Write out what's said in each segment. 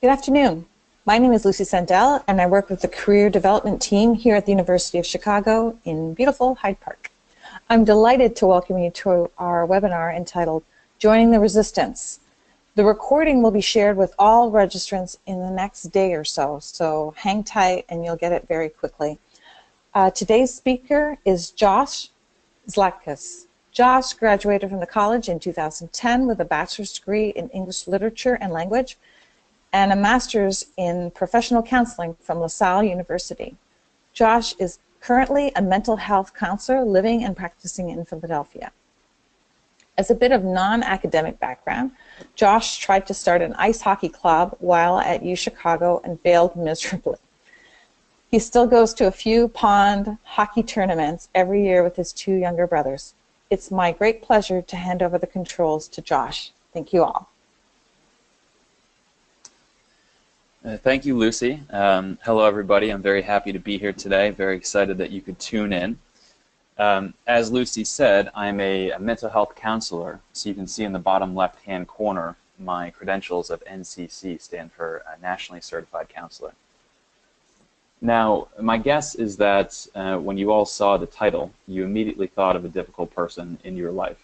Good afternoon. My name is Lucy Sandell, and I work with the Career Development Team here at the University of Chicago in beautiful Hyde Park. I'm delighted to welcome you to our webinar entitled Joining the Resistance. The recording will be shared with all registrants in the next day or so, so hang tight and you'll get it very quickly. Today's speaker is Josh Zlatkus. Josh graduated from the college in 2010 with a bachelor's degree in English Literature and Language and a master's in professional counseling from LaSalle University. Josh is currently a mental health counselor living and practicing in Philadelphia. As a bit of non-academic background, Josh tried to start an ice hockey club while at UChicago and failed miserably. He still goes to a few pond hockey tournaments every year with his two younger brothers. It's my great pleasure to hand over the controls to Josh. Thank you all. Thank you, Lucy. Hello, everybody. I'm very happy to be here today. Very excited that you could tune in. As Lucy said, I'm a mental health counselor. So you can see in the bottom left-hand corner, my credentials of NCC stand for Nationally Certified Counselor. Now, my guess is that when you all saw the title, you immediately thought of a difficult person in your life.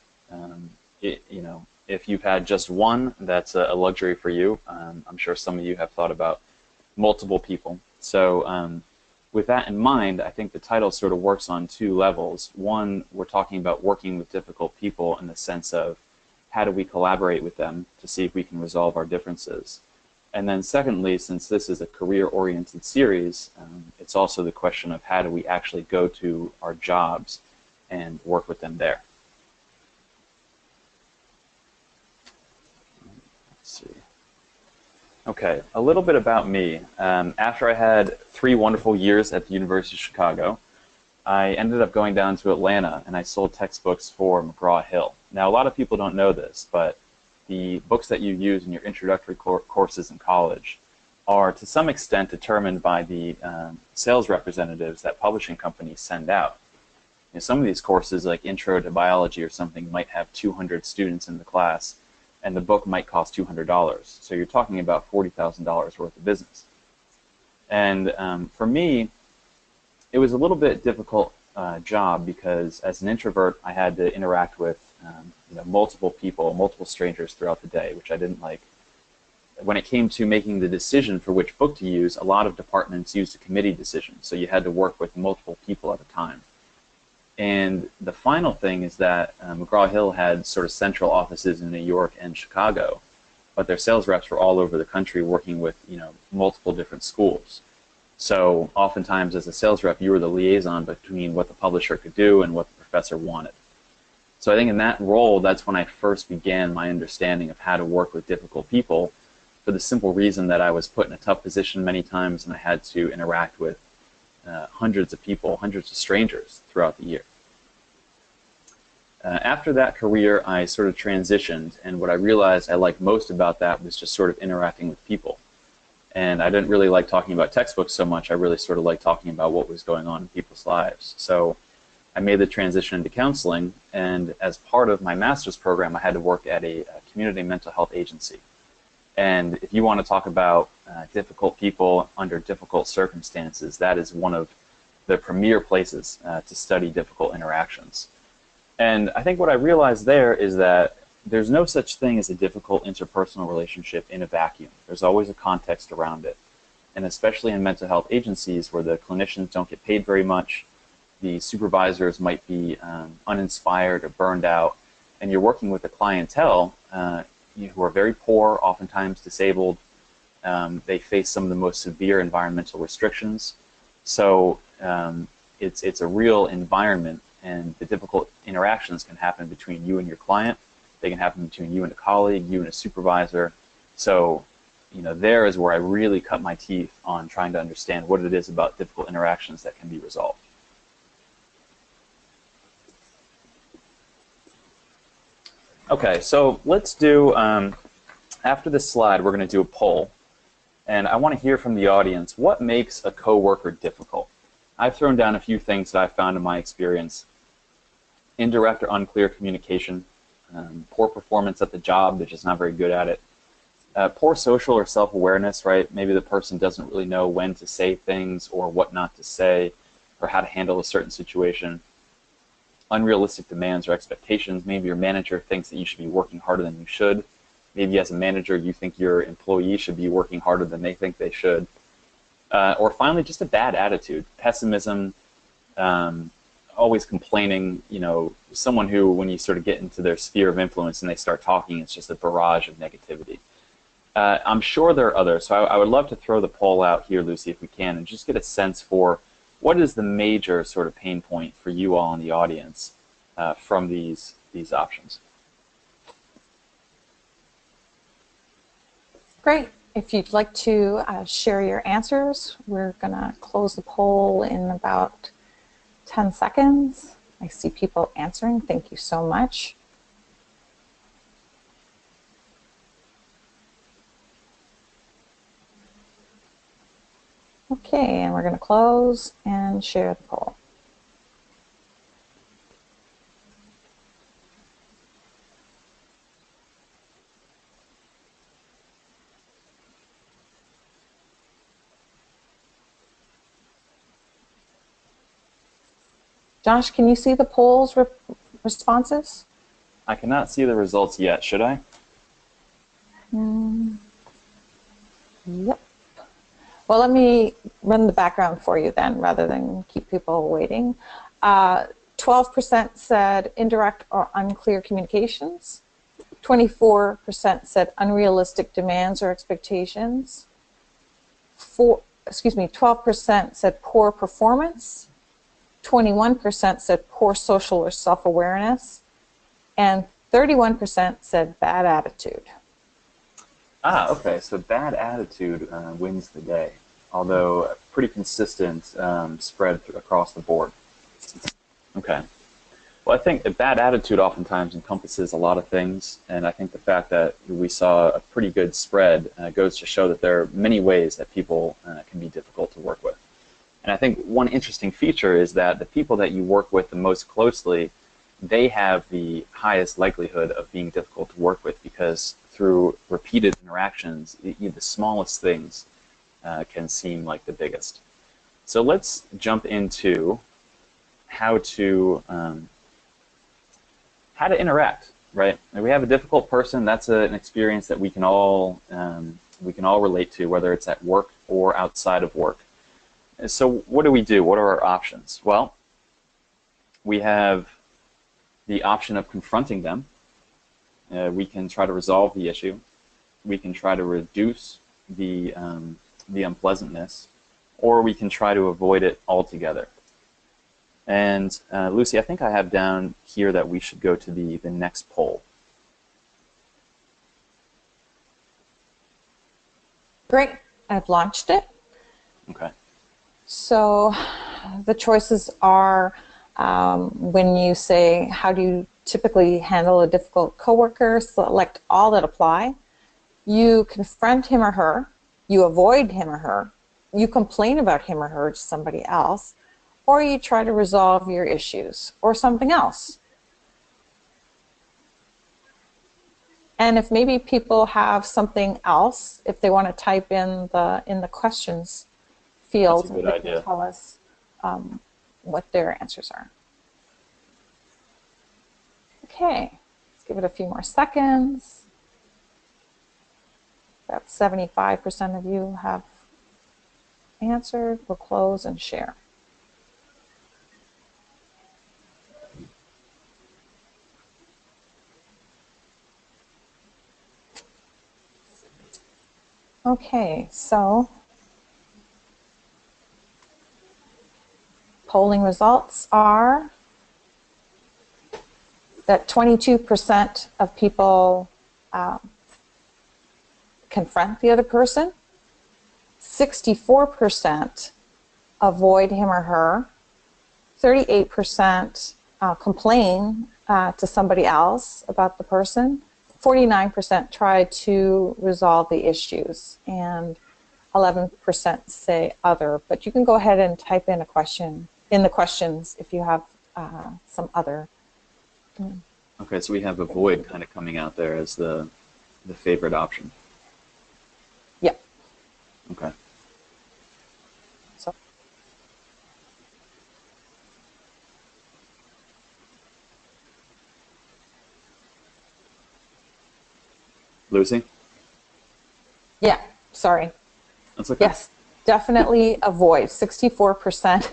If you've had just one, that's a luxury for you. I'm sure some of you have thought about multiple people. So with that in mind, I think the title sort of works on two levels. One, we're talking about working with difficult people in the sense of how do we collaborate with them to see if we can resolve our differences. And then secondly, since this is a career-oriented series, it's also the question of how do we actually go to our jobs and work with them there. Okay, a little bit about me. After I had 3 wonderful years at the University of Chicago, I ended up going down to Atlanta and I sold textbooks for McGraw-Hill. Now, a lot of people don't know this, but the books that you use in your introductory courses in college are to some extent determined by the sales representatives that publishing companies send out. Some of these courses, like Intro to Biology or something, might have 200 students in the class, and the book might cost $200. So you're talking about $40,000 worth of business. And for me, it was a little bit difficult job because as an introvert, I had to interact with multiple people, multiple strangers throughout the day, which I didn't like. When it came to making the decision for which book to use, a lot of departments used a committee decision, so you had to work with multiple people at a time. And the final thing is that McGraw-Hill had sort of central offices in New York and Chicago, but their sales reps were all over the country working with multiple different schools. So oftentimes as a sales rep, you were the liaison between what the publisher could do and what the professor wanted. So I think in that role, that's when I first began my understanding of how to work with difficult people, for the simple reason that I was put in a tough position many times and I had to interact with hundreds of people, hundreds of strangers throughout the year. After that career, I sort of transitioned, and what I realized I liked most about that was just sort of interacting with people. And I didn't really like talking about textbooks so much. I really sort of liked talking about what was going on in people's lives. So I made the transition into counseling, and as part of my master's program, I had to work at a community mental health agency. And if you want to talk about difficult people under difficult circumstances, that is one of the premier places to study difficult interactions. And I think what I realized there is that there's no such thing as a difficult interpersonal relationship in a vacuum. There's always a context around it. And especially in mental health agencies where the clinicians don't get paid very much, the supervisors might be uninspired or burned out, and you're working with a clientele who are very poor, oftentimes disabled. They face some of the most severe environmental restrictions. So it's a real environment, and the difficult interactions can happen between you and your client. They can happen between you and a colleague, you and a supervisor. So there is where I really cut my teeth on trying to understand what it is about difficult interactions that can be resolved. Okay, so let's do, after this slide, we're going to do a poll. And I want to hear from the audience, what makes a coworker difficult? I've thrown down a few things that I've found in my experience. Indirect or unclear communication, poor performance at the job, they're just not very good at it, Poor social or self-awareness, right? Maybe the person doesn't really know when to say things or what not to say or how to handle a certain situation. Unrealistic demands or expectations. Maybe your manager thinks that you should be working harder than you should. Maybe as a manager, you think your employee should be working harder than they think they should. Or finally, just a bad attitude, pessimism, always complaining, someone who, when you sort of get into their sphere of influence and they start talking, it's just a barrage of negativity. I'm sure there are others, so I would love to throw the poll out here, Lucy, if we can, and just get a sense for what is the major sort of pain point for you all in the audience from these options. Great. If you'd like to share your answers, we're going to close the poll in about 10 seconds. I see people answering. Thank you so much. Okay, and we're going to close and share the poll. Josh, can you see the poll's responses? I cannot see the results yet. Should I? Yep. Well, let me run the background for you then, rather than keep people waiting. 12% said indirect or unclear communications. 24% said unrealistic demands or expectations. 12% said poor performance. 21% said poor social or self-awareness, and 31% said bad attitude. Okay, so bad attitude wins the day, although a pretty consistent spread across the board. Okay. Well, I think a bad attitude oftentimes encompasses a lot of things, and I think the fact that we saw a pretty good spread goes to show that there are many ways that people can be difficult to work with. And I think one interesting feature is that the people that you work with the most closely, they have the highest likelihood of being difficult to work with, because through repeated interactions, the smallest things can seem like the biggest. So let's jump into how to interact, right? And we have a difficult person. That's an experience that we can all relate to, whether it's at work or outside of work. So what do we do? What are our options? Well, we have the option of confronting them. We can try to resolve the issue. We can try to reduce the unpleasantness, or we can try to avoid it altogether. And Lucy, I think I have down here that we should go to the next poll. Great. I've launched it. Okay. So the choices are, when you say, how do you typically handle a difficult coworker, select all that apply. You confront him or her, you avoid him or her, you complain about him or her to somebody else, or you try to resolve your issues, or something else. And if maybe people have something else, if they want to type in the questions field, That's a good they idea. can tell us what their answers are. Okay, let's give it a few more seconds. About 75% of you have answered. We'll close and share. Okay, so polling results are that 22% of people confront the other person, 64% avoid him or her, 38% complain to somebody else about the person, 49% try to resolve the issues, and 11% say other. But you can go ahead and type in a question in the questions if you have some other. Okay, so we have avoid kind of coming out there as the favorite option. Okay. So Lucy? yeah, sorry. That's okay. Yes, definitely avoid 64%.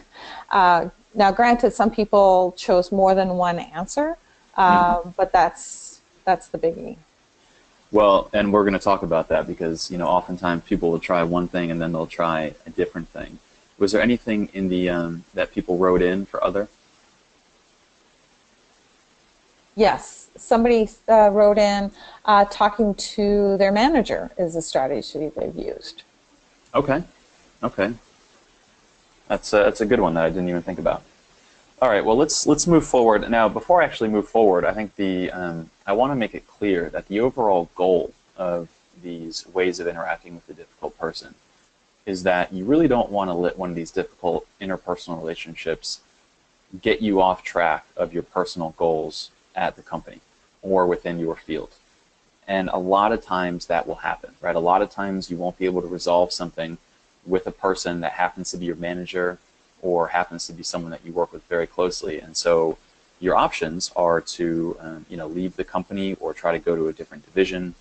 Now, granted, some people chose more than one answer, Hmm. but that's the biggie. Well, and we're going to talk about that because, oftentimes people will try one thing and then they'll try a different thing. Was there anything in the that people wrote in for other? Yes, somebody wrote in talking to their manager is a strategy they've used. Okay. Okay. That's a good one that I didn't even think about. All right, well, let's move forward. Now, before I actually move forward, I think I want to make it clear that the overall goal of these ways of interacting with a difficult person is that you really don't want to let one of these difficult interpersonal relationships get you off track of your personal goals at the company or within your field. And a lot of times that will happen, right? A lot of times you won't be able to resolve something with a person that happens to be your manager or happens to be someone that you work with very closely. And so your options are to leave the company or try to go to a different division,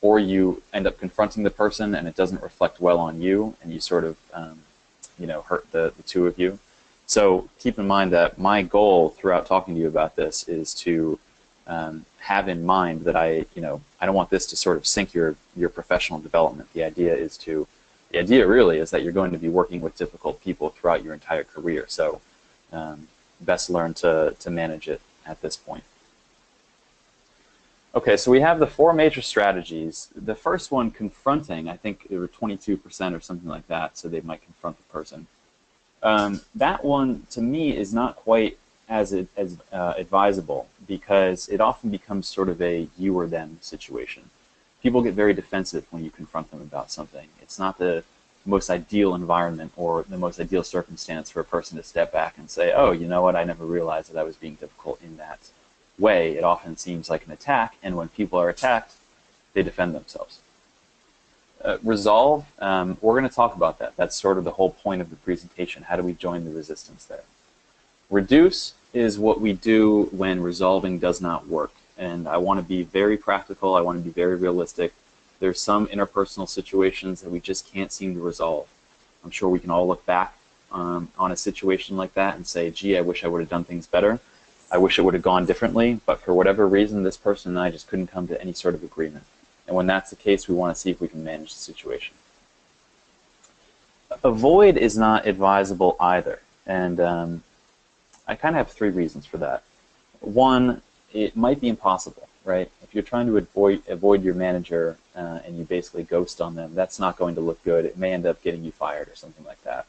or you end up confronting the person and it doesn't reflect well on you and you sort of hurt the two of you. So keep in mind that my goal throughout talking to you about this is to have in mind that I don't want this to sort of sink your professional development. The idea really is that you're going to be working with difficult people throughout your entire career. So best learn to manage it at this point. Okay, so we have the four major strategies. The first one, confronting, I think it were 22% or something like that, so they might confront the person. That one, to me, is not quite as advisable because it often becomes sort of a you or them situation. People get very defensive when you confront them about something. It's not the most ideal environment or the most ideal circumstance for a person to step back and say, oh, you know what, I never realized that I was being difficult in that way. It often seems like an attack, and when people are attacked, they defend themselves. Resolve, we're going to talk about that. That's sort of the whole point of the presentation. How do we join the resistance there? Reduce is what we do when resolving does not work. And I want to be very practical. I want to be very realistic. There's some interpersonal situations that we just can't seem to resolve. I'm sure we can all look back on a situation like that and say, gee, I wish I would have done things better. I wish it would have gone differently, but for whatever reason, this person and I just couldn't come to any sort of agreement. And when that's the case, we want to see if we can manage the situation. Avoid is not advisable either. And I kind of have three reasons for that. One, it might be impossible, right? If you're trying to avoid your manager and you basically ghost on them, that's not going to look good. It may end up getting you fired or something like that.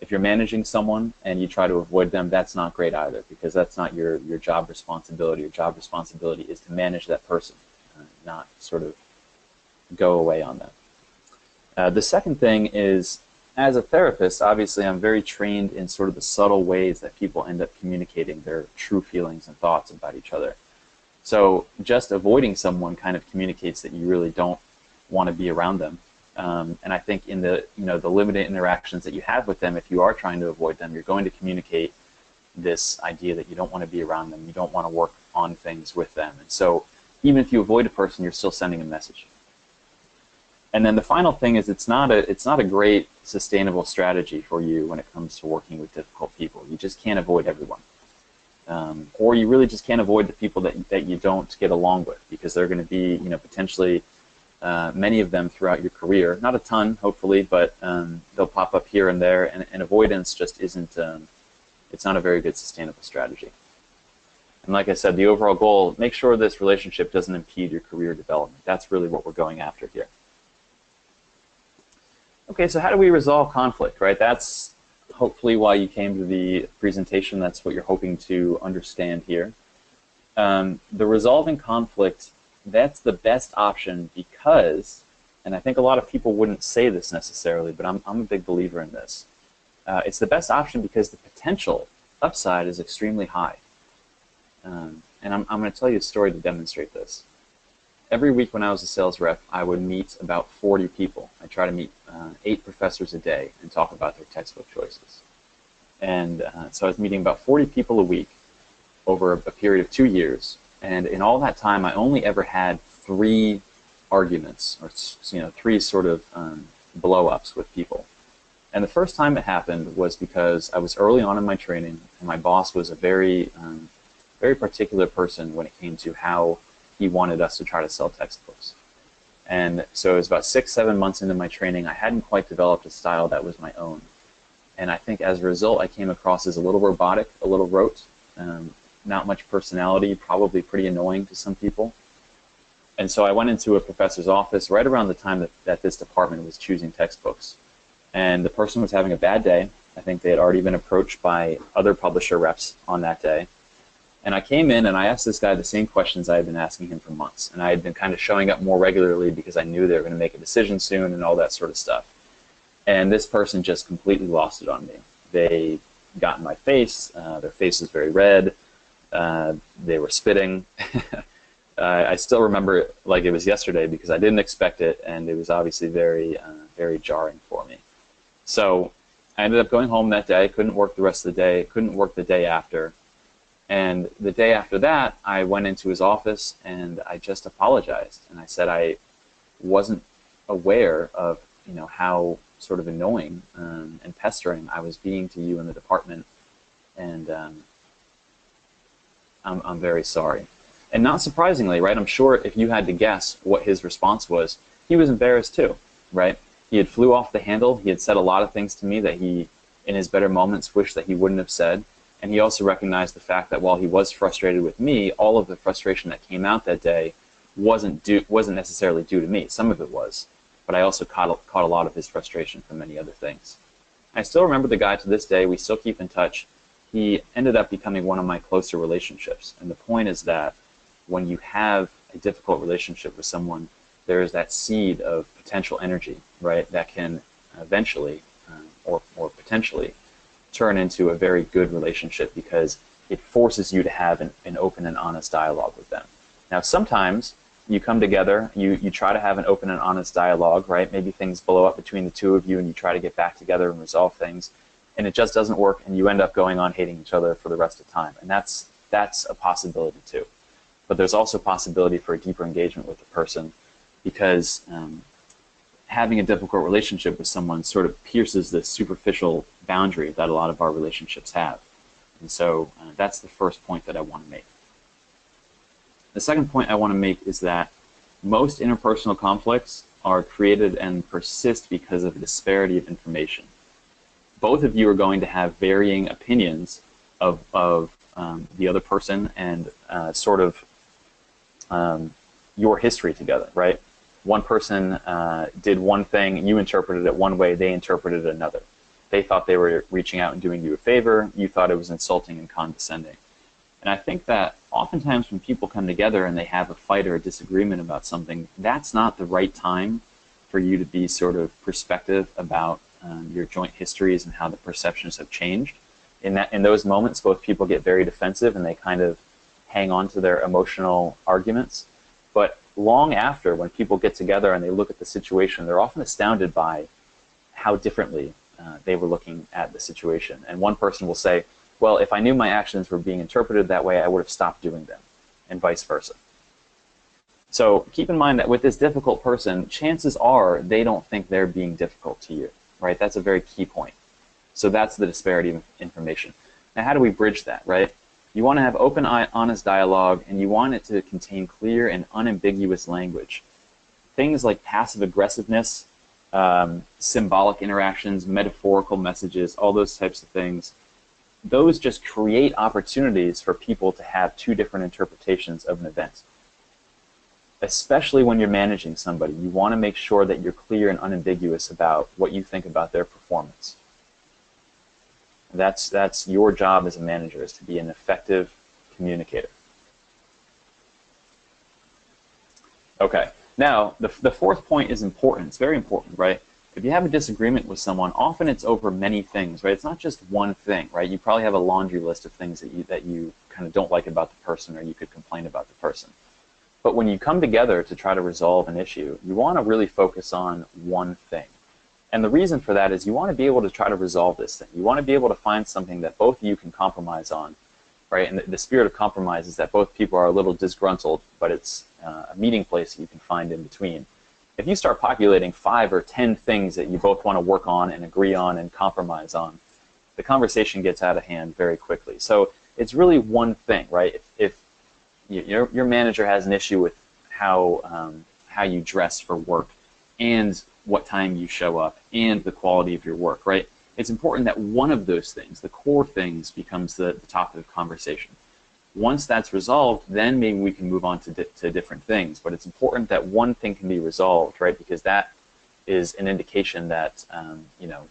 If you're managing someone and you try to avoid them, that's not great either because that's not your job responsibility. Your job responsibility is to manage that person, not sort of go away on them. The second thing is, as a therapist, obviously I'm very trained in sort of the subtle ways that people end up communicating their true feelings and thoughts about each other. So just avoiding someone kind of communicates that you really don't want to be around them. And I think in the limited interactions that you have with them, if you are trying to avoid them, you're going to communicate this idea that you don't want to be around them, you don't want to work on things with them. And so even if you avoid a person, you're still sending a message. And then the final thing is it's not a great sustainable strategy for you when it comes to working with difficult people. You just can't avoid everyone. Or you really just can't avoid the people that you don't get along with because they're going to be potentially many of them throughout your career. Not a ton, hopefully, but they'll pop up here and there, and avoidance just isn't, it's not a very good sustainable strategy. And like I said, the overall goal, make sure this relationship doesn't impede your career development. That's really what we're going after here. Okay, so how do we resolve conflict, right? That's hopefully why you came to the presentation. That's what you're hoping to understand here. The resolving conflict, that's the best option because, and I think a lot of people wouldn't say this necessarily, but I'm a big believer in this. It's the best option because the potential upside is extremely high. And I'm going to tell you a story to demonstrate this. every week when I was a sales rep, I would meet about 40 people. I try to meet 8 professors a day and talk about their textbook choices. And so I was meeting about 40 people a week over a period of 2 years. And in all that time, I only ever had 3 arguments, or 3 sort of blow-ups with people. And the first time it happened was because I was early on in my training, and my boss was a very particular person when it came to how he wanted us to try to sell textbooks. And so it was about 6-7 months into my training. I hadn't quite developed a style that was my own. And I think as a result, I came across as a little robotic, a little rote, not much personality, probably pretty annoying to some people. And so I went into a professor's office right around the time that this department was choosing textbooks. And the person was having a bad day. I think they had already been approached by other publisher reps on that day. And I came in and I asked this guy the same questions I had been asking him for months. And I had been kind of showing up more regularly because I knew they were going to make a decision soon and all that sort of stuff. And this person just completely lost it on me. They got in my face. Their face was very red. They were spitting. I still remember it like it was yesterday because I didn't expect it, and it was obviously very, very jarring for me. So I ended up going home that day. Couldn't work the rest of the day. Couldn't work the day after. And the day after that, I went into his office and I just apologized. And I said I wasn't aware of how sort of annoying and pestering I was being to you in the department, and I'm very sorry. And not surprisingly, right? I'm sure if you had to guess what his response was, he was embarrassed too, right? He had flew off the handle. He had said a lot of things to me that he, in his better moments, wished that he wouldn't have said. And he also recognized the fact that while he was frustrated with me, all of the frustration that came out that day wasn't necessarily due to me. Some of it was, but I also caught a lot of his frustration from many other things. I still remember the guy to this day. We still keep in touch. He ended up becoming one of my closer relationships. And the point is that when you have a difficult relationship with someone, there is that seed of potential energy, right, that can eventually or potentially turn into a very good relationship because it forces you to have an open and honest dialogue with them. Now, sometimes you come together, you try to have an open and honest dialogue, right? Maybe things blow up between the two of you and you try to get back together and resolve things, and it just doesn't work, and you end up going on hating each other for the rest of the time. And that's a possibility too. But there's also possibility for a deeper engagement with the person because having a difficult relationship with someone sort of pierces the superficial boundary that a lot of our relationships have. And so that's the first point that I want to make. The second point I want to make is that most interpersonal conflicts are created and persist because of a disparity of information. Both of you are going to have varying opinions of the other person and sort of your history together, right? One person did one thing, you interpreted it one way, they interpreted it another. They thought they were reaching out and doing you a favor, you thought it was insulting and condescending. And I think that oftentimes when people come together and they have a fight or a disagreement about something, that's not the right time for you to be sort of perspective about your joint histories and how the perceptions have changed. In those moments, both people get very defensive and they kind of hang on to their emotional arguments. But long after, when people get together and they look at the situation, they're often astounded by how differently they were looking at the situation. And one person will say, well, if I knew my actions were being interpreted that way, I would have stopped doing them, and vice versa. So keep in mind that with this difficult person, chances are they don't think they're being difficult to you, right? That's a very key point. So that's the disparity of information. Now, how do we bridge that, right? You want to have open, honest dialogue, and you want it to contain clear and unambiguous language. Things like passive aggressiveness, symbolic interactions, metaphorical messages, all those types of things, those just create opportunities for people to have two different interpretations of an event. Especially when you're managing somebody, you want to make sure that you're clear and unambiguous about what you think about their performance. That's your job as a manager, is to be an effective communicator. Okay, now the fourth point is important. It's very important, right? If you have a disagreement with someone, often it's over many things, right? It's not just one thing, right? You probably have a laundry list of things that you kind of don't like about the person, or you could complain about the person. But when you come together to try to resolve an issue, you want to really focus on one thing. And the reason for that is you want to be able to try to resolve this thing. You want to be able to find something that both of you can compromise on, right? And the spirit of compromise is that both people are a little disgruntled, but it's a meeting place that you can find in between. If you start populating 5 or 10 things that you both want to work on and agree on and compromise on, the conversation gets out of hand very quickly. So it's really one thing, right? If your manager has an issue with how you dress for work and what time you show up and the quality of your work, right? It's important that one of those things, the core things, becomes the topic of conversation. Once that's resolved, then maybe we can move on to different things. But it's important that one thing can be resolved, right? Because that is an indication that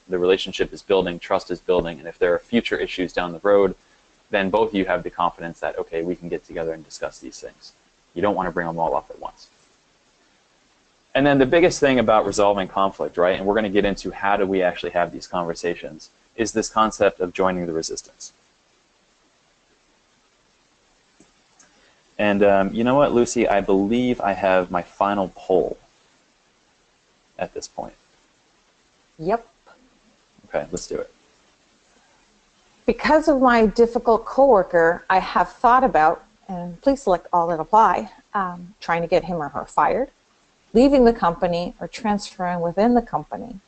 the relationship is building, trust is building, and if there are future issues down the road, then both of you have the confidence that, okay, we can get together and discuss these things. You don't want to bring them all up at once. And then the biggest thing about resolving conflict, right, and we're going to get into how do we actually have these conversations, is this concept of joining the resistance. And you know what, Lucy? I believe I have my final poll at this point. Yep. Okay, let's do it. Because of my difficult coworker, I have thought about, and please select all that apply, trying to get him or her fired, leaving the company or transferring within the company,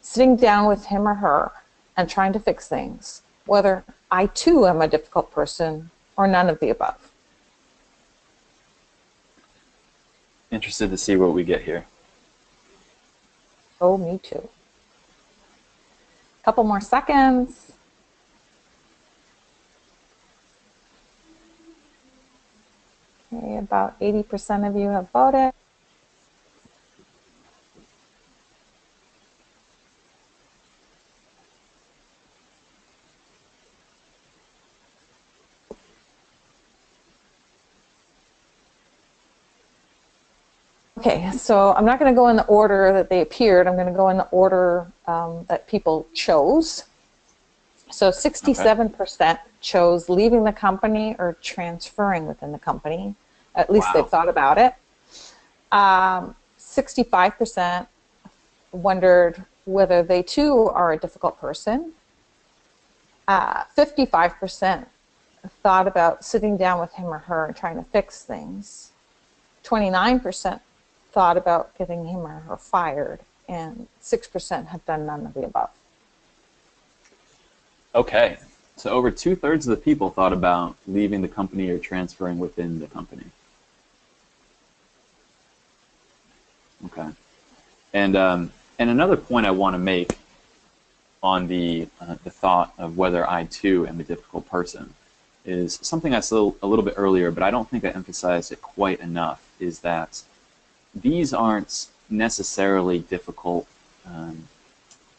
sitting down with him or her and trying to fix things, whether I too am a difficult person or none of the above. Interested to see what we get here. Oh, me too. Couple more seconds. Okay, about 80% of you have voted. Okay, so I'm not going to go in the order that they appeared. I'm going to go in the order that people chose. So 67% chose leaving the company or transferring within the company. At least they've thought about it. 65% wondered whether they too are a difficult person. 55% thought about sitting down with him or her and trying to fix things. 29% thought about getting him or her fired, and 6% have done none of the above. Okay, so over 2/3 of the people thought about leaving the company or transferring within the company. Okay, and another point I want to make on the thought of whether I too am a difficult person is something I said a little bit earlier, but I don't think I emphasized it quite enough, is that these aren't necessarily difficult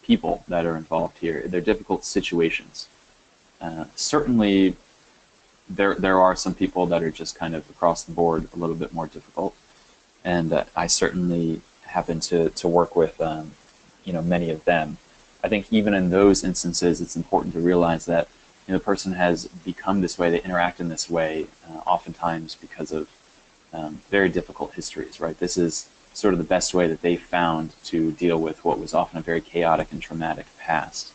people that are involved here. They're difficult situations. Certainly, there are some people that are just kind of across the board a little bit more difficult, and I certainly happen to work with many of them. I think even in those instances, it's important to realize that the person has become this way, they interact in this way, oftentimes because of very difficult histories, right? This is sort of the best way that they found to deal with what was often a very chaotic and traumatic past.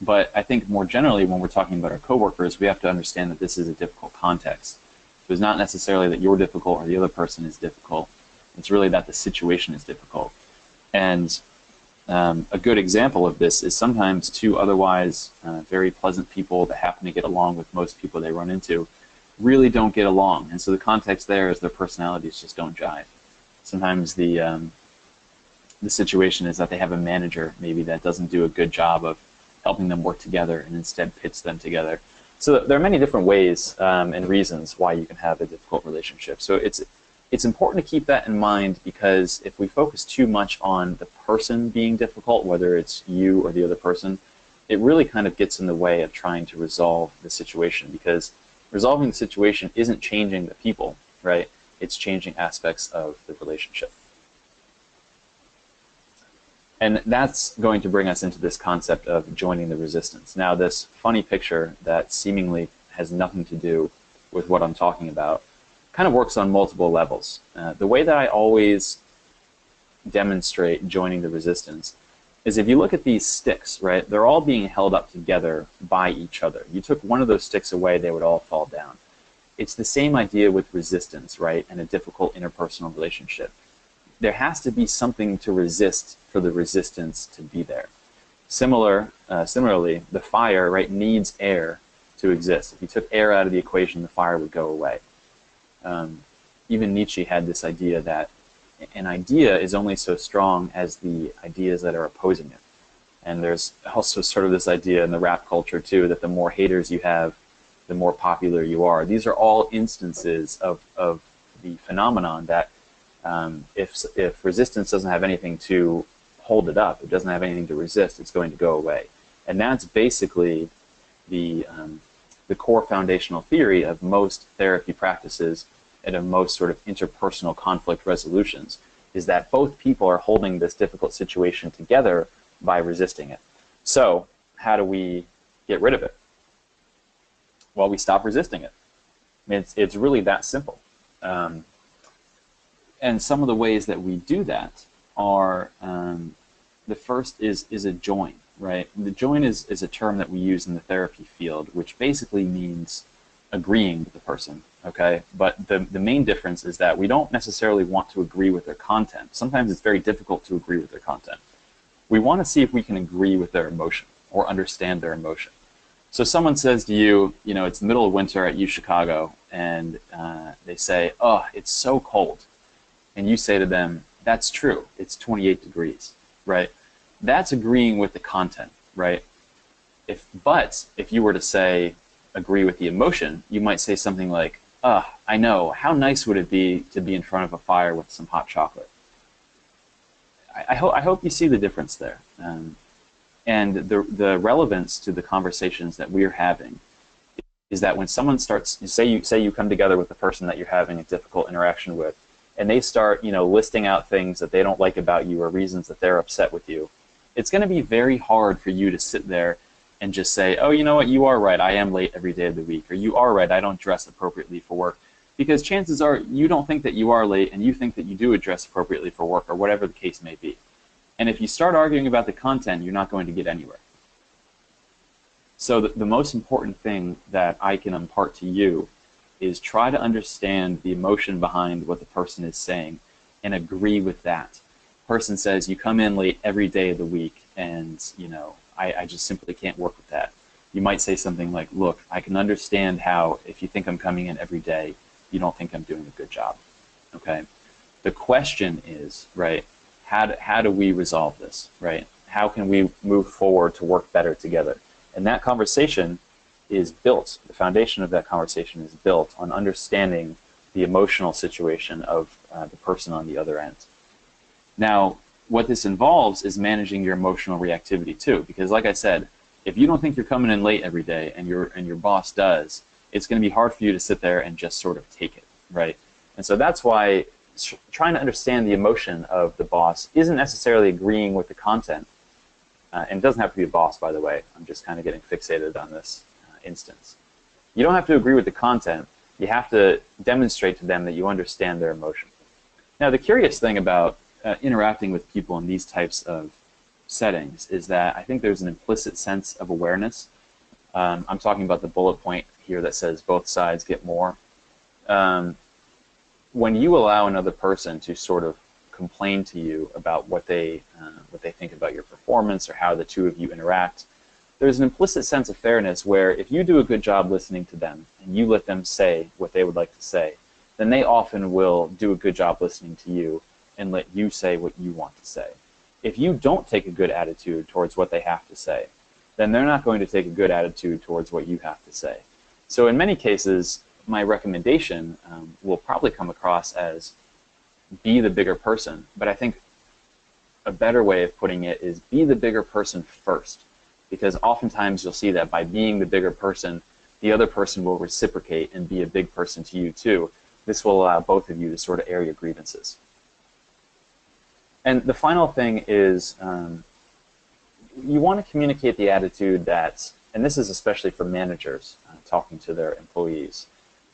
But I think more generally, when we're talking about our coworkers, we have to understand that this is a difficult context. So it's not necessarily that you're difficult or the other person is difficult. It's really that the situation is difficult. And a good example of this is sometimes two otherwise very pleasant people that happen to get along with most people they run into really don't get along. And so the context there is their personalities just don't jive. Sometimes the situation is that they have a manager maybe that doesn't do a good job of helping them work together and instead pits them together. So there are many different ways and reasons why you can have a difficult relationship. So it's important to keep that in mind, because if we focus too much on the person being difficult, whether it's you or the other person, it really kind of gets in the way of trying to resolve the situation, because resolving the situation isn't changing the people, right? It's changing aspects of the relationship. And that's going to bring us into this concept of joining the resistance. Now, this funny picture that seemingly has nothing to do with what I'm talking about kind of works on multiple levels. The way that I always demonstrate joining the resistance is if you look at these sticks, right, they're all being held up together by each other. You took one of those sticks away, they would all fall down. It's the same idea with resistance, right, and a difficult interpersonal relationship. There has to be something to resist for the resistance to be there. Similarly, the fire, right, needs air to exist. If you took air out of the equation, the fire would go away. Even Nietzsche had this idea that an idea is only so strong as the ideas that are opposing it. And there's also sort of this idea in the rap culture, too, that the more haters you have, the more popular you are. These are all instances of the phenomenon that if resistance doesn't have anything to hold it up, it doesn't have anything to resist, it's going to go away. And that's basically the core foundational theory of most therapy practices and of most sort of interpersonal conflict resolutions, is that both people are holding this difficult situation together by resisting it. So how do we get rid of it? Well, we stop resisting it. I mean, it's really that simple. And some of the ways that we do that are, the first is a join, right? The join is a term that we use in the therapy field, which basically means agreeing with the person, okay? But the main difference is that we don't necessarily want to agree with their content. Sometimes it's very difficult to agree with their content. We want to see if we can agree with their emotion or understand their emotion. So someone says to you, you know, it's the middle of winter at UChicago, and they say, oh, it's so cold. And you say to them, that's true, it's 28 degrees, right? That's agreeing with the content, right? But if you were to say, agree with the emotion, you might say something like, I know, how nice would it be to be in front of a fire with some hot chocolate? I hope you see the difference there. And the relevance to the conversations that we're having is that when someone starts, say you come together with the person that you're having a difficult interaction with, and they start, you know, listing out things that they don't like about you or reasons that they're upset with you, it's going to be very hard for you to sit there and just say, oh, you know what, you are right, I am late every day of the week, or you are right, I don't dress appropriately for work. Because chances are you don't think that you are late and you think that you do dress appropriately for work, or whatever the case may be. And if you start arguing about the content, you're not going to get anywhere. So the most important thing that I can impart to you is try to understand the emotion behind what the person is saying and agree with that. Person says, you come in late every day of the week, and you know, I just simply can't work with that. You might say something like, look, I can understand how if you think I'm coming in every day, you don't think I'm doing a good job, okay? The question is, right, how do we resolve this, right? How can we move forward to work better together? And that conversation is built, the foundation of that conversation is built on understanding the emotional situation of the person on the other end. Now, what this involves is managing your emotional reactivity too, because like I said, if you don't think you're coming in late every day and your boss does, it's going to be hard for you to sit there and just sort of take it, right? And so that's why trying to understand the emotion of the boss isn't necessarily agreeing with the content. And it doesn't have to be a boss, by the way. I'm just kind of getting fixated on this instance. You don't have to agree with the content. You have to demonstrate to them that you understand their emotion. Now, the curious thing about interacting with people in these types of settings is that I think there's an implicit sense of awareness. I'm talking about the bullet point here that says both sides get more. When you allow another person to sort of complain to you about what they think about your performance or how the two of you interact, there's an implicit sense of fairness where if you do a good job listening to them and you let them say what they would like to say, then they often will do a good job listening to you and let you say what you want to say. If you don't take a good attitude towards what they have to say, then they're not going to take a good attitude towards what you have to say. So in many cases, my recommendation will probably come across as be the bigger person, but I think a better way of putting it is be the bigger person first, because oftentimes you'll see that by being the bigger person, the other person will reciprocate and be a big person to you too. This will allow both of you to sort of air your grievances. And the final thing is you want to communicate the attitude that, and this is especially for managers talking to their employees,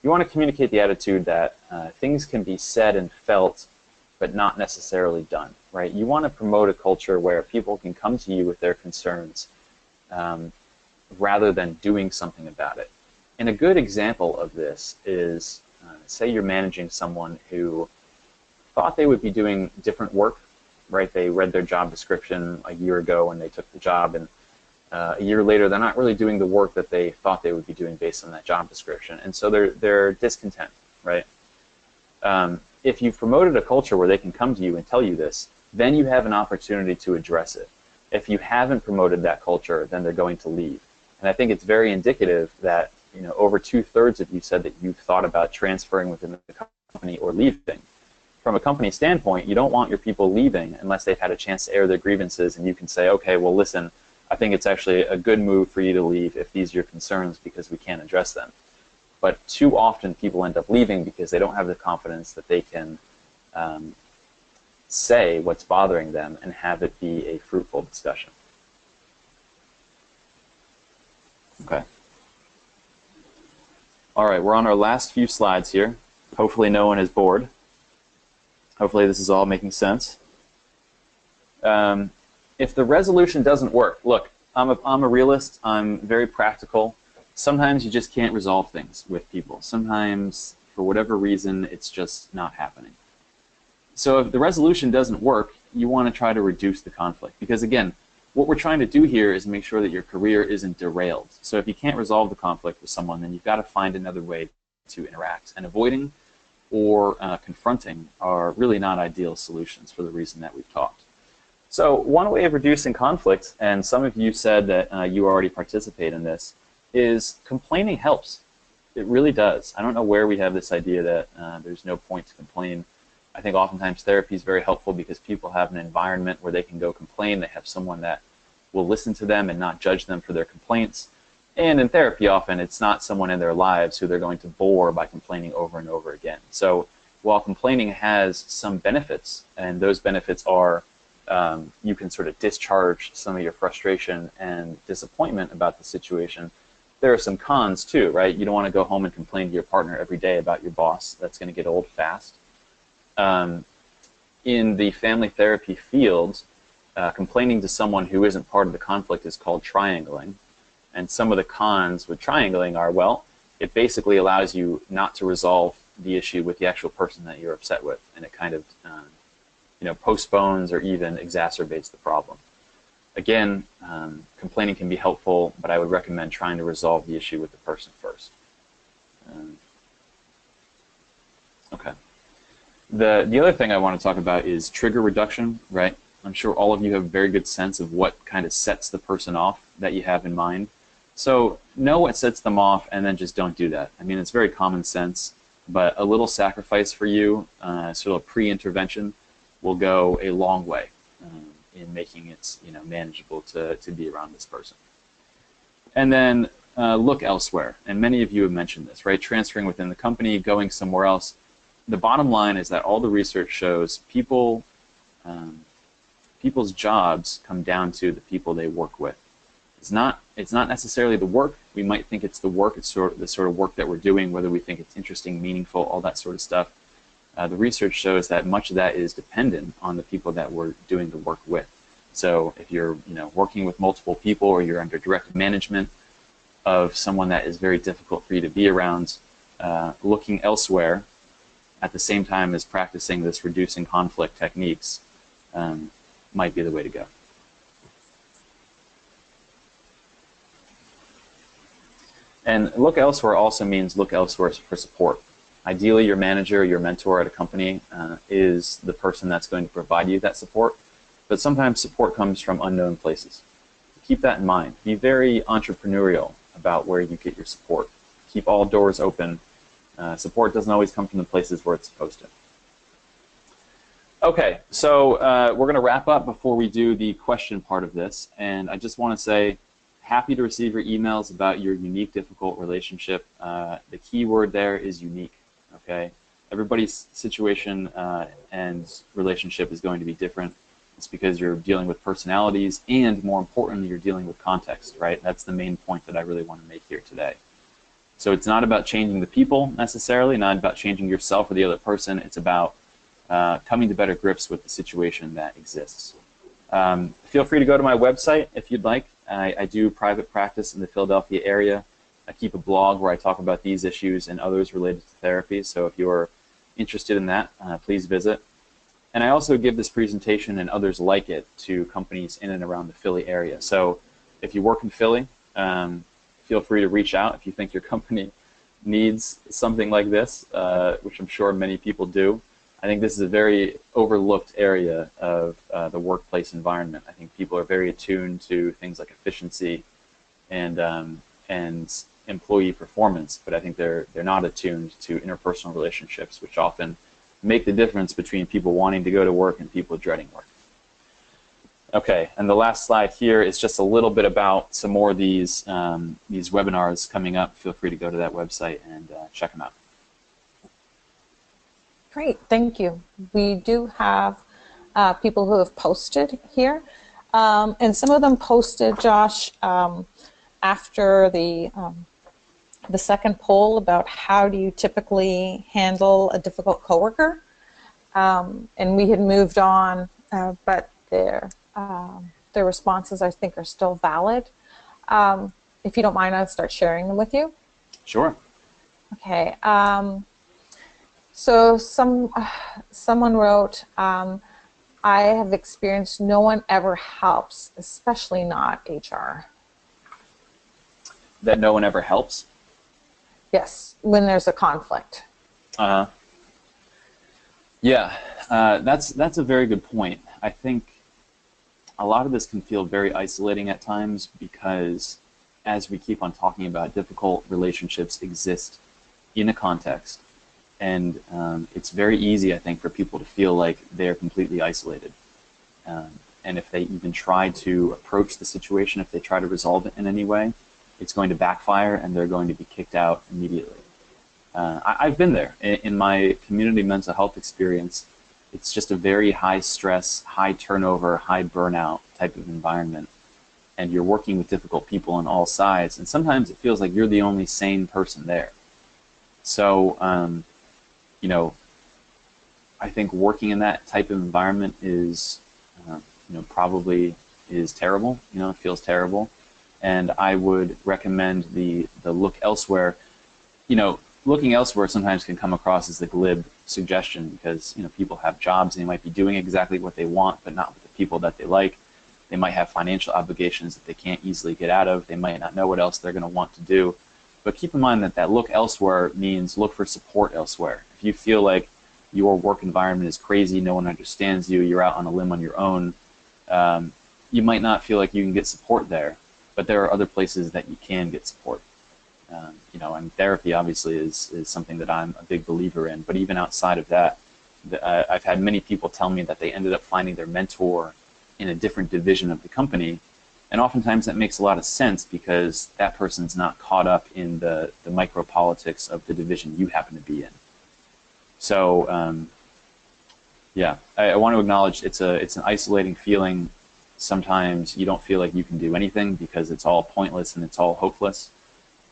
you want to communicate the attitude that things can be said and felt, but not necessarily done, right? You want to promote a culture where people can come to you with their concerns rather than doing something about it. And a good example of this is, say you're managing someone who thought they would be doing different work, right? They read their job description a year ago when they took the job, and a year later they're not really doing the work that they thought they would be doing based on that job description, and so they're discontent, right? If you've promoted a culture where they can come to you and tell you this, then you have an opportunity to address it. If you haven't promoted that culture, then they're going to leave. And I think it's very indicative that, you know, over 2/3 of you said that you've thought about transferring within the company or leaving. From a company standpoint, you don't want your people leaving unless they've had a chance to air their grievances, and you can say, okay, well, listen, I think it's actually a good move for you to leave if these are your concerns because we can't address them. But too often people end up leaving because they don't have the confidence that they can say what's bothering them and have it be a fruitful discussion. Okay. All right, we're on our last few slides here. Hopefully no one is bored. Hopefully this is all making sense. If the resolution doesn't work, look, I'm a realist. I'm very practical. Sometimes you just can't resolve things with people. Sometimes, for whatever reason, it's just not happening. So if the resolution doesn't work, you want to try to reduce the conflict. Because again, what we're trying to do here is make sure that your career isn't derailed. So if you can't resolve the conflict with someone, then you've got to find another way to interact. And avoiding or confronting are really not ideal solutions for the reason that we've talked. So one way of reducing conflict, and some of you said that you already participate in this, is complaining helps. It really does. I don't know where we have this idea that there's no point to complain. I think oftentimes therapy is very helpful because people have an environment where they can go complain. They have someone that will listen to them and not judge them for their complaints. And in therapy, often it's not someone in their lives who they're going to bore by complaining over and over again. So while complaining has some benefits, and those benefits are you can sort of discharge some of your frustration and disappointment about the situation, there are some cons too, right? You don't want to go home and complain to your partner every day about your boss. That's going to get old fast. In the family therapy field, complaining to someone who isn't part of the conflict is called triangling. And some of the cons with triangling are, well, it basically allows you not to resolve the issue with the actual person that you're upset with, and it kind of postpones or even exacerbates the problem. Again, complaining can be helpful, but I would recommend trying to resolve the issue with the person first. Okay. The other thing I want to talk about is trigger reduction, right? I'm sure all of you have a very good sense of what kind of sets the person off that you have in mind. So know what sets them off and then just don't do that. I mean, it's very common sense, but a little sacrifice for you, sort of pre-intervention, will go a long way in making it manageable to be around this person. And then look elsewhere. And many of you have mentioned this, right? Transferring within the company, going somewhere else. The bottom line is that all the research shows people's jobs come down to the people they work with. It's not necessarily the work. We might think it's the work. It's the sort of work that we're doing, whether we think it's interesting, meaningful, all that sort of stuff. The research shows that much of that is dependent on the people that we're doing the work with. So if you're working with multiple people, or you're under direct management of someone that is very difficult for you to be around, looking elsewhere at the same time as practicing this reducing conflict techniques might be the way to go. And look elsewhere also means look elsewhere for support. Ideally, your manager, your mentor at a company is the person that's going to provide you that support, but sometimes support comes from unknown places. Keep that in mind. Be very entrepreneurial about where you get your support. Keep all doors open. Support doesn't always come from the places where it's supposed to. Okay, so we're going to wrap up before we do the question part of this, and I just want to say, happy to receive your emails about your unique, difficult relationship. The key word there is unique, okay? Everybody's situation and relationship is going to be different. It's because you're dealing with personalities, and more importantly, you're dealing with context, right? That's the main point that I really want to make here today. So it's not about changing the people necessarily, not about changing yourself or the other person. It's about coming to better grips with the situation that exists. Feel free to go to my website if you'd like. I do private practice in the Philadelphia area. I keep a blog where I talk about these issues and others related to therapy. So if you're interested in that, please visit. And I also give this presentation and others like it to companies in and around the Philly area. So if you work in Philly, feel free to reach out if you think your company needs something like this, which I'm sure many people do. I think this is a very overlooked area of the workplace environment. I think people are very attuned to things like efficiency and employee performance, but I think they're not attuned to interpersonal relationships, which often make the difference between people wanting to go to work and people dreading work. Okay, and the last slide here is just a little bit about some more of these webinars coming up. Feel free to go to that website and check them out. Great, thank you. We do have people who have posted here, and some of them posted, Josh, after the second poll about how do you typically handle a difficult coworker, and we had moved on, but their responses, I think, are still valid. If you don't mind, I'll start sharing them with you. Sure. Okay. So someone wrote, I have experienced no one ever helps, especially not HR. That no one ever helps? Yes, when there's a conflict. Yeah, that's a very good point. I think a lot of this can feel very isolating at times because as we keep on talking about, difficult relationships exist in a context. And it's very easy, I think, for people to feel like they're completely isolated. And if they even try to approach the situation, if they try to resolve it in any way, it's going to backfire and they're going to be kicked out immediately. I've been there. In my community mental health experience, it's just a very high stress, high turnover, high burnout type of environment. And you're working with difficult people on all sides. And sometimes it feels like you're the only sane person there. So, you know, I think working in that type of environment is, you know, probably is terrible. You know, it feels terrible. And I would recommend the look elsewhere. You know, looking elsewhere sometimes can come across as the glib suggestion because, you know, people have jobs and they might be doing exactly what they want, but not with the people that they like. They might have financial obligations that they can't easily get out of. They might not know what else they're going to want to do. But keep in mind that look elsewhere means look for support elsewhere. If you feel like your work environment is crazy, no one understands you, you're out on a limb on your own, you might not feel like you can get support there, but there are other places that you can get support. You know, and therapy obviously is something that I'm a big believer in, but even outside of that, I've had many people tell me that they ended up finding their mentor in a different division of the company. And oftentimes that makes a lot of sense because that person's not caught up in the micro-politics of the division you happen to be in. So, yeah, I want to acknowledge it's an isolating feeling. Sometimes you don't feel like you can do anything because it's all pointless and it's all hopeless.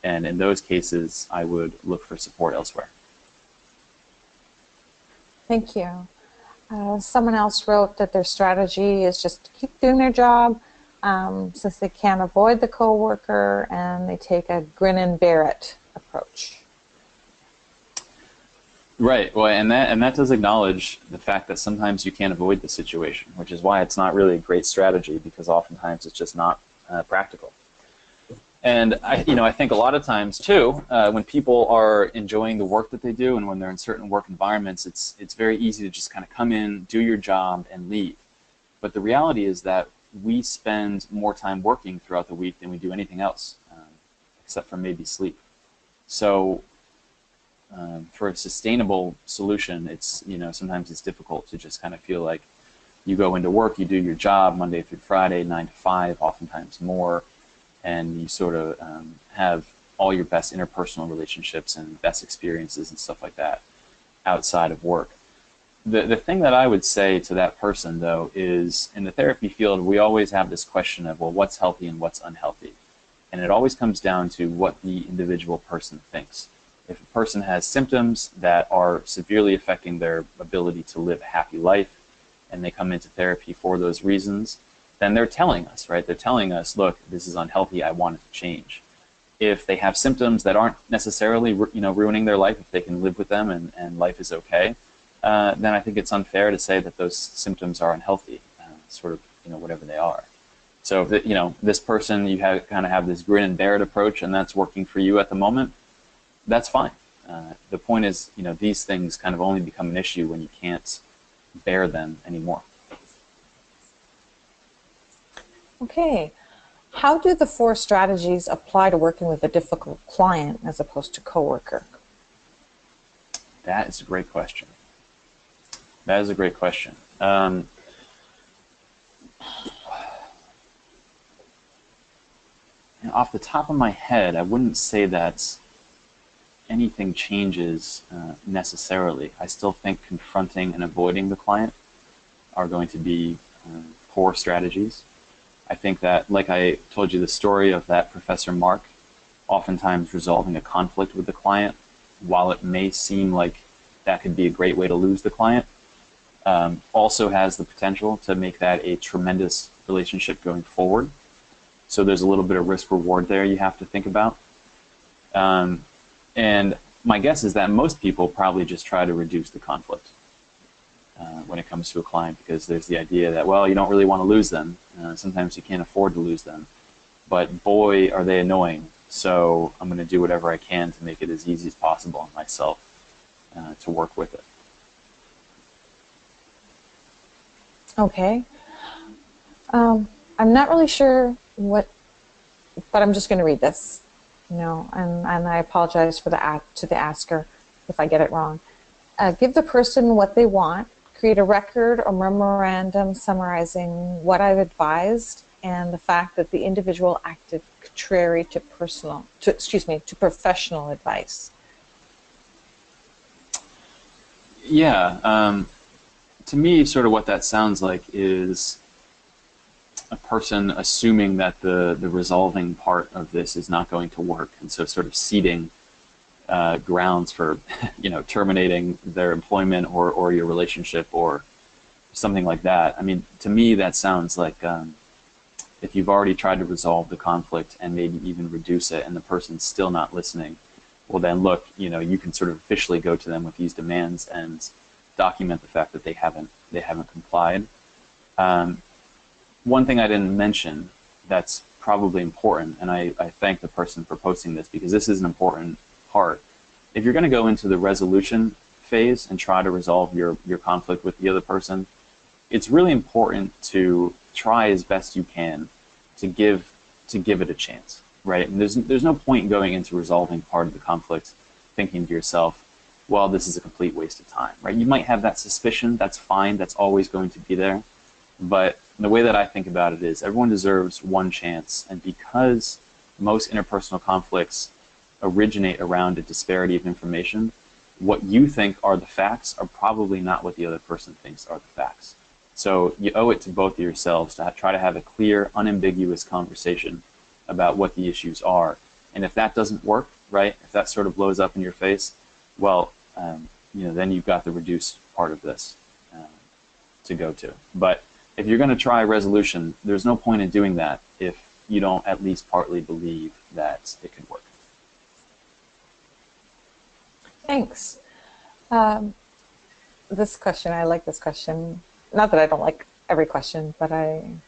And in those cases, I would look for support elsewhere. Thank you. Someone else wrote that their strategy is just to keep doing their job since they can't avoid the coworker, and they take a grin and bear it approach. Right. Well, and that does acknowledge the fact that sometimes you can't avoid the situation, which is why it's not really a great strategy because oftentimes it's just not practical. And I think a lot of times too, when people are enjoying the work that they do and when they're in certain work environments, it's very easy to just kind of come in, do your job, and leave. But the reality is that we spend more time working throughout the week than we do anything else, except for maybe sleep. So for a sustainable solution, it's sometimes it's difficult to just kind of feel like you go into work, you do your job Monday through Friday, 9 to 5, oftentimes more. And you sort of have all your best interpersonal relationships and best experiences and stuff like that outside of work. The thing that I would say to that person, though, is in the therapy field, we always have this question of, well, what's healthy and what's unhealthy? And it always comes down to what the individual person thinks. If a person has symptoms that are severely affecting their ability to live a happy life, and they come into therapy for those reasons, then they're telling us, right? They're telling us, look, this is unhealthy, I want it to change. If they have symptoms that aren't necessarily ruining their life, if they can live with them and life is okay, then I think it's unfair to say that those symptoms are unhealthy, sort of, whatever they are. So if this person, you kind of have this grin and bear it approach, and that's working for you at the moment, that's fine. The point is, these things kind of only become an issue when you can't bear them anymore. Okay. How do the 4 strategies apply to working with a difficult client as opposed to coworker? That is a great question. That is a great question. Off the top of my head, I wouldn't say that anything changes necessarily. I still think confronting and avoiding the client are going to be poor strategies. I think that, like I told you the story of that Professor Mark, oftentimes resolving a conflict with the client, while it may seem like that could be a great way to lose the client, also has the potential to make that a tremendous relationship going forward. So there's a little bit of risk reward there you have to think about. And my guess is that most people probably just try to reduce the conflict when it comes to a client, because there's the idea that, well, you don't really want to lose them. Sometimes you can't afford to lose them. But boy, are they annoying. So I'm going to do whatever I can to make it as easy as possible on myself to work with it. Okay. I'm not really sure what, but I'm just going to read this, and I apologize to the asker if I get it wrong. Give the person what they want, create a record or memorandum summarizing what I've advised and the fact that the individual acted contrary to professional advice. Yeah, to me, sort of what that sounds like is a person assuming that the resolving part of this is not going to work, and so sort of seeding grounds for terminating their employment or your relationship or something like that. I mean, to me, that sounds like if you've already tried to resolve the conflict and maybe even reduce it, and the person's still not listening, well then look, you can sort of officially go to them with these demands and document the fact that they haven't complied. One thing I didn't mention that's probably important, and I thank the person for posting this because this is an important part. If you're going to go into the resolution phase and try to resolve your conflict with the other person, it's really important to try as best you can to give it a chance, right? And there's no point in going into resolving part of the conflict thinking to yourself, well, this is a complete waste of time, right? You might have that suspicion, that's fine, that's always going to be there. But the way that I think about it is everyone deserves one chance, and because most interpersonal conflicts originate around a disparity of information, what you think are the facts are probably not what the other person thinks are the facts. So you owe it to both of yourselves to try to have a clear, unambiguous conversation about what the issues are. And if that doesn't work, right, if that sort of blows up in your face, well, then you've got the reduced part of this to go to. But if you're going to try resolution, there's no point in doing that if you don't at least partly believe that it could work. Thanks. This question, I like this question. Not that I don't like every question, but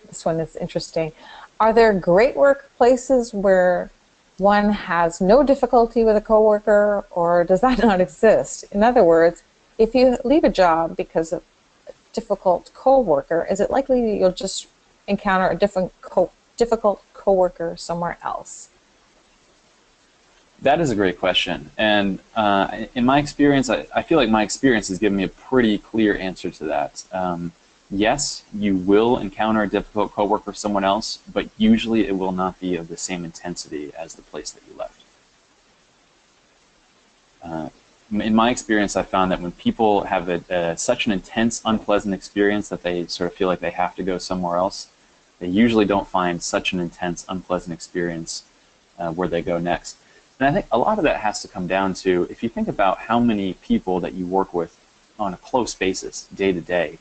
this one is interesting. Are there great workplaces where one has no difficulty with a coworker, or does that not exist? In other words, if you leave a job because of a difficult coworker, is it likely you'll just encounter a difficult coworker somewhere else? That is a great question. And in my experience, I feel like my experience has given me a pretty clear answer to that. Yes, you will encounter a difficult coworker someone else, but usually it will not be of the same intensity as the place that you left. In my experience, I found that when people have such an intense, unpleasant experience that they sort of feel like they have to go somewhere else, they usually don't find such an intense, unpleasant experience where they go next. And I think a lot of that has to come down to, if you think about how many people that you work with on a close basis day to day,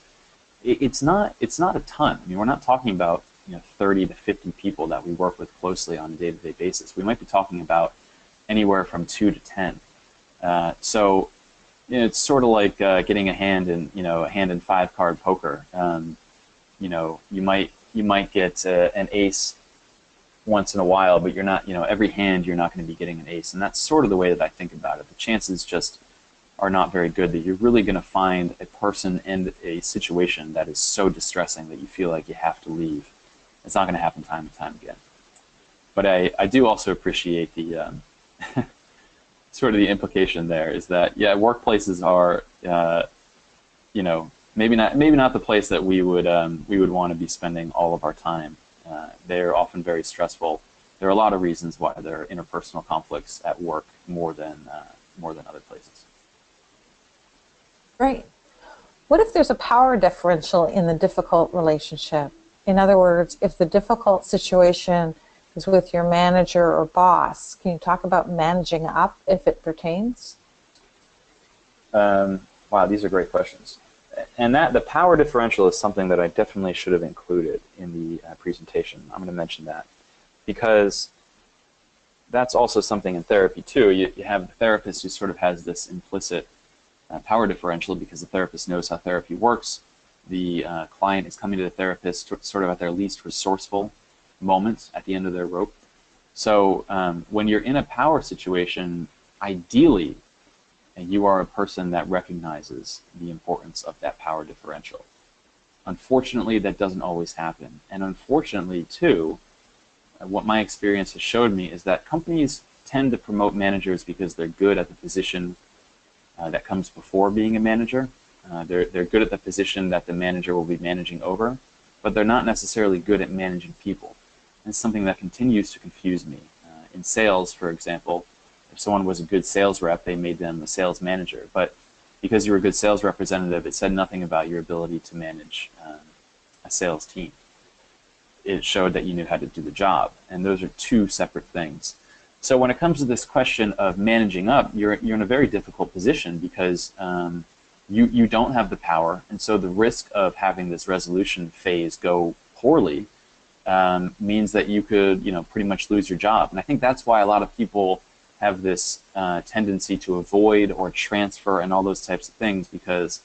it's not a ton. I mean, we're not talking about 30 to 50 people that we work with closely on a day-to-day basis. We might be talking about anywhere from 2 to 10. So it's sort of like getting a hand in 5-card poker. You might get an ace once in a while, but you're not, every hand you're not going to be getting an ace. And that's sort of the way that I think about it. The chances just are not very good that you're really going to find a person and a situation that is so distressing that you feel like you have to leave. It's not going to happen time and time again. But I do also appreciate the sort of the implication there is that, yeah, workplaces are, maybe not the place that we would want to be spending all of our time. They're often very stressful. There are a lot of reasons why there are interpersonal conflicts at work more than other places. Right. What if there's a power differential in the difficult relationship? In other words, if the difficult situation is with your manager or boss, can you talk about managing up if it pertains? Wow, these are great questions. And the power differential is something that I definitely should have included in the presentation. I'm going to mention that because that's also something in therapy too. You have the therapist who sort of has this implicit power differential because the therapist knows how therapy works. The client is coming to the therapist sort of at their least resourceful moment at the end of their rope. So when you're in a power situation, ideally, you are a person that recognizes the importance of that power differential. Unfortunately, that doesn't always happen. And unfortunately, too, what my experience has showed me is that companies tend to promote managers because they're good at the position that comes before being a manager. They're good at the position that the manager will be managing over, but they're not necessarily good at managing people. And it's something that continues to confuse me. In sales, for example, if someone was a good sales rep, they made them a sales manager. But because you were a good sales representative, it said nothing about your ability to manage a sales team. It showed that you knew how to do the job. And those are two separate things. So when it comes to this question of managing up, you're in a very difficult position because you don't have the power, and so the risk of having this resolution phase go poorly means that you could pretty much lose your job. And I think that's why a lot of people have this tendency to avoid or transfer and all those types of things, because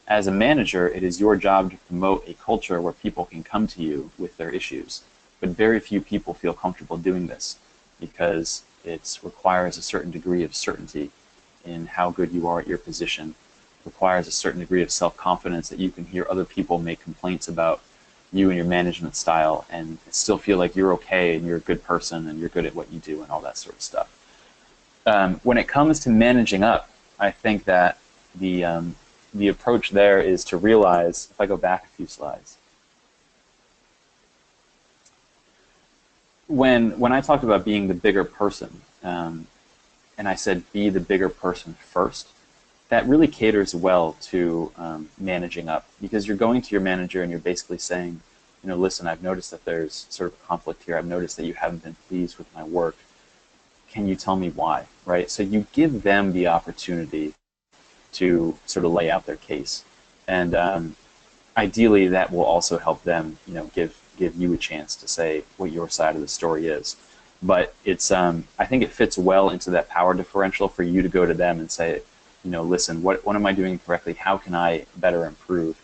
as a manager, it is your job to promote a culture where people can come to you with their issues. But very few people feel comfortable doing this because it requires a certain degree of certainty in how good you are at your position. It requires a certain degree of self-confidence that you can hear other people make complaints about you and your management style and still feel like you're okay and you're a good person and you're good at what you do and all that sort of stuff. When it comes to managing up, I think that the approach there is to realize, if I go back a few slides, when I talked about being the bigger person, and I said be the bigger person first, that really caters well to managing up, because you're going to your manager and you're basically saying, listen, I've noticed that there's sort of a conflict here. I've noticed that you haven't been pleased with my work. Can you tell me why, right? So you give them the opportunity to sort of lay out their case. And ideally, that will also help them, give you a chance to say what your side of the story is. But it's, I think it fits well into that power differential for you to go to them and say, listen, what am I doing correctly? How can I better improve?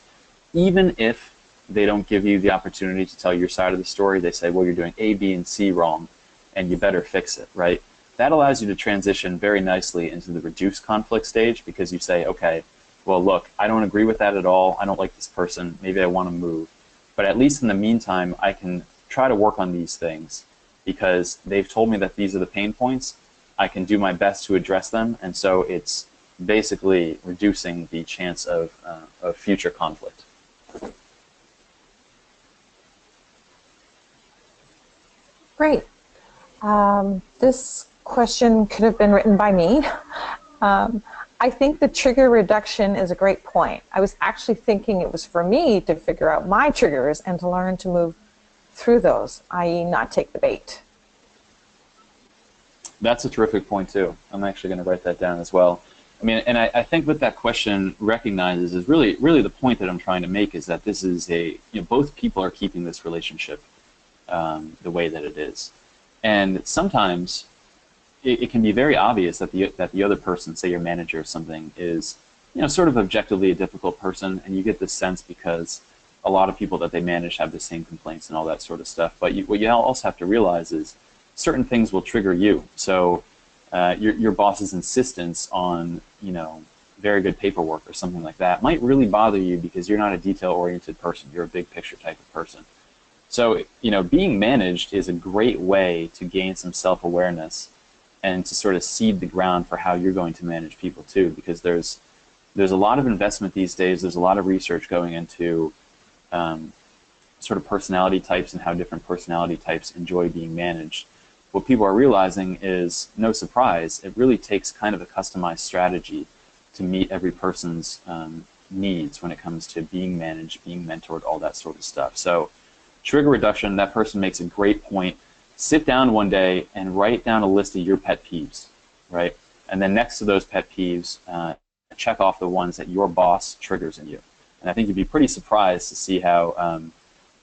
Even if they don't give you the opportunity to tell your side of the story, they say, well, you're doing A, B, and C wrong, and you better fix it, right? That allows you to transition very nicely into the reduced conflict stage, because you say, okay, well, look, I don't agree with that at all. I don't like this person. Maybe I want to move. But at least in the meantime, I can try to work on these things because they've told me that these are the pain points. I can do my best to address them. And so it's basically reducing the chance of future conflict. Great. This question could have been written by me. I think the trigger reduction is a great point. I was actually thinking it was for me to figure out my triggers and to learn to move through those, i.e. not take the bait. That's a terrific point too. I'm actually going to write that down as well. I mean, and I think what that question recognizes is really the point that I'm trying to make is that this is both people are keeping this relationship the way that it is, and sometimes it can be very obvious that the other person, say your manager or something, is sort of objectively a difficult person, and you get this sense because a lot of people that they manage have the same complaints and all that sort of stuff. But what you also have to realize is certain things will trigger you. So your boss's insistence on very good paperwork or something like that might really bother you because you're not a detail-oriented person. You're a big picture type of person. So being managed is a great way to gain some self-awareness and to sort of seed the ground for how you're going to manage people too, because there's a lot of investment these days. There's a lot of research going into sort of personality types and how different personality types enjoy being managed. What people are realizing is, no surprise, it really takes kind of a customized strategy to meet every person's needs when it comes to being managed, being mentored, all that sort of stuff. So trigger reduction, that person makes a great point. Sit down one day and write down a list of your pet peeves, right? And then next to those pet peeves, check off the ones that your boss triggers in you. And I think you'd be pretty surprised to see how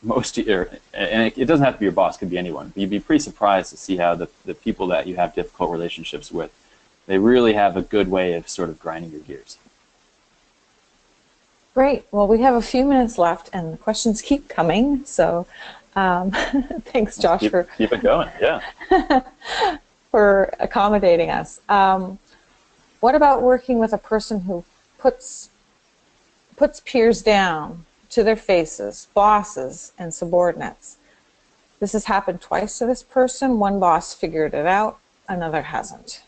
and it doesn't have to be your boss, it could be anyone, but you'd be pretty surprised to see how the people that you have difficult relationships with, they really have a good way of sort of grinding your gears. Great. Well, we have a few minutes left, and the questions keep coming. So thanks, Josh, keep it going. Yeah. for accommodating us. What about working with a person who puts peers down to their faces, bosses and subordinates? This has happened twice to this person. One boss figured it out, another hasn't.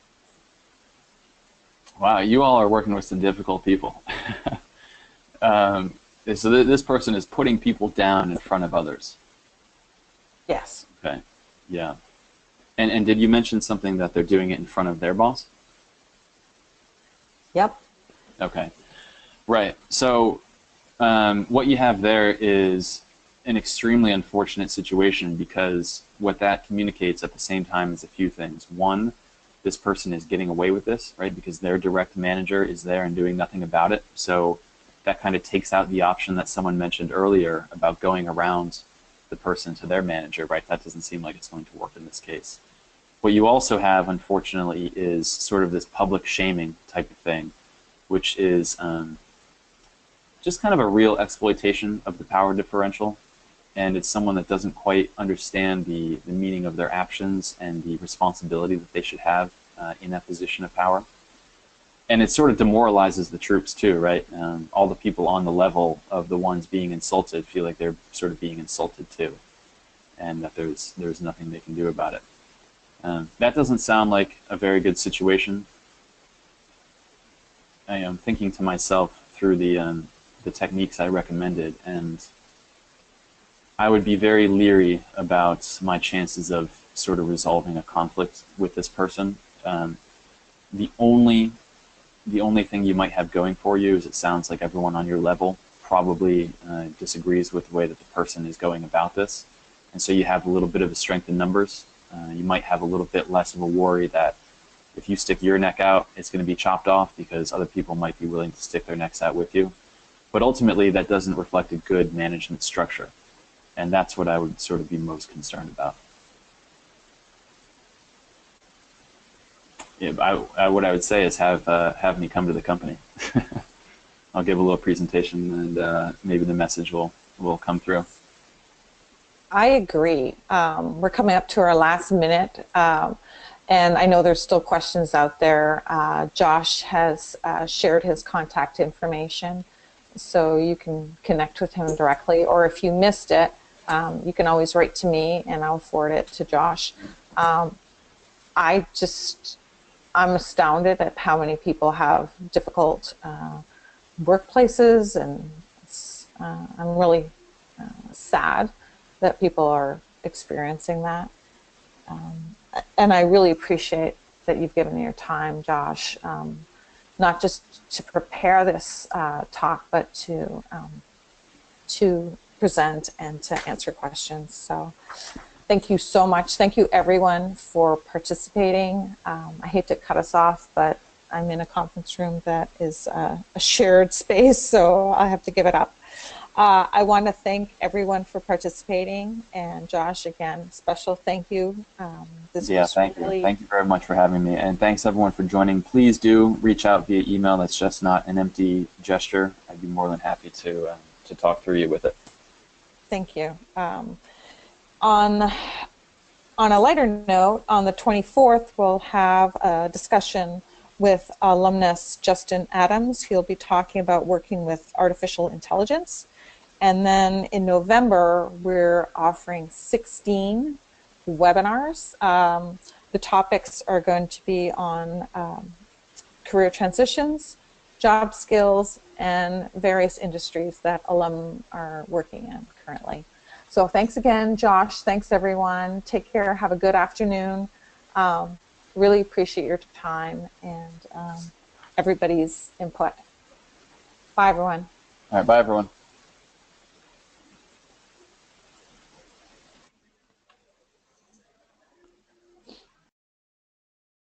Wow, you all are working with some difficult people. So this person is putting people down in front of others. Yes. Okay. Yeah. And did you mention something that they're doing it in front of their boss? Yep. Okay. Right. So what you have there is an extremely unfortunate situation, because what that communicates at the same time is a few things. One, this person is getting away with this, right? Because their direct manager is there and doing nothing about it. So that kind of takes out the option that someone mentioned earlier about going around the person to their manager, right? That doesn't seem like it's going to work in this case. What you also have, unfortunately, is sort of this public shaming type of thing, which is just kind of a real exploitation of the power differential. And it's someone that doesn't quite understand the meaning of their actions and the responsibility that they should have in that position of power. And it sort of demoralizes the troops too, right? All the people on the level of the ones being insulted feel like they're sort of being insulted too, and that there's nothing they can do about it. That doesn't sound like a very good situation. I am thinking to myself through the techniques I recommended, and I would be very leery about my chances of sort of resolving a conflict with this person. The only thing you might have going for you is it sounds like everyone on your level probably disagrees with the way that the person is going about this, and so you have a little bit of a strength in numbers. You might have a little bit less of a worry that if you stick your neck out, it's going to be chopped off because other people might be willing to stick their necks out with you. But ultimately, that doesn't reflect a good management structure, and that's what I would sort of be most concerned about. Yeah, what I would say is have me come to the company. I'll give a little presentation, and maybe the message will come through. I agree. We're coming up to our last minute, and I know there's still questions out there. Josh has shared his contact information, so you can connect with him directly, or if you missed it, you can always write to me and I'll forward it to Josh. I'm astounded at how many people have difficult workplaces, and I'm really sad that people are experiencing that. And I really appreciate that you've given me your time, Josh, not just to prepare this talk, but to present and to answer questions. So Thank you so much. Thank you, everyone, for participating. I hate to cut us off, but I'm in a conference room that is a shared space, so I have to give it up. I want to thank everyone for participating, and Josh, again, special thank you. Thank you. Thank you very much for having me, and thanks everyone for joining. Please do reach out via email. That's just not an empty gesture. I'd be more than happy to talk through you with it. Thank you. On a lighter note, on the 24th, we'll have a discussion with alumnus Justin Adams. He'll be talking about working with artificial intelligence. And then in November, we're offering 16 webinars. The topics are going to be on career transitions, job skills, and various industries that alum are working in currently. So thanks again, Josh. Thanks, everyone. Take care. Have a good afternoon. Really appreciate your time and everybody's input. Bye, everyone. All right. Bye, everyone.